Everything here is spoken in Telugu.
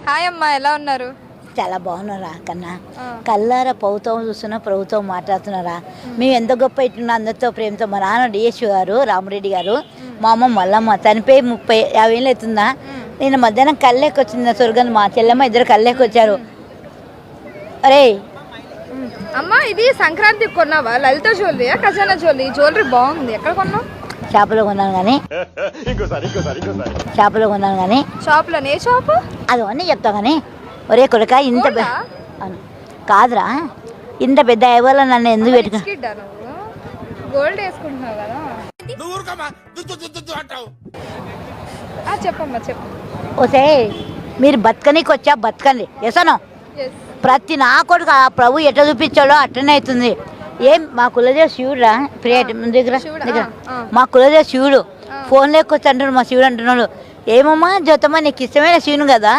హాయ్ అమ్మా, ఎలా ఉన్నారు? చాలా బాగున్నారా కన్నా కల్లారా ప్రభుత్వం చూస్తున్నా ప్రభుత్వం మాట్లాడుతున్నారా మేము ఎంత గొప్ప ఇట్టున్నా అందరితో ప్రేమతో మా నాన్న డిఎస్పీ గారు రామరెడ్డి గారు మా అమ్మ మల్లమ్మ చనిపోయి 50 ఏళ్ళు అవుతుందా నేను మధ్యాహ్నం కళ్ళేకి వచ్చింది స్వర్గం మా చెల్లెమ్మ ఇద్దరు కళ్ళేకి వచ్చారు. అరే అమ్మా, ఇది సంక్రాంతి కొన్నావా? లలిత జ్యువెలరీయా ఖజానా జ్యువెలరీ బాగుంది. ఎక్కడ కొన్నావు? షాపులో కొన్నాను కానీ షాప్లో ఏ షాపు? అది అన్నీ చెప్తా కానీ ఒరే కొడుక ఇంత కాదురా ఇంత పెద్ద ఎవరో నన్ను ఎందుకు పెట్టుకో గోల్డ్ వేసుకుంటున్నావు కదా. చెప్పమ్మా చెప్పు. ఓసే మీరు బతకనికి వచ్చా బతకండి ఎసను ప్రతి నా కొడుకు ఆ ప్రభు ఎట్లా చూపించాడో అట్లనే అవుతుంది. ఏం మా కులదేవ శివుడురా ప్రియ దగ్గర మా కులదేవ శివుడు ఫోన్ లేకొచ్చి అంటున్నాడు మా శివుడు అంటున్నాడు. ఏమమ్మా జ్యోతమ్మ నీకు ఇష్టమైన శివుని కదా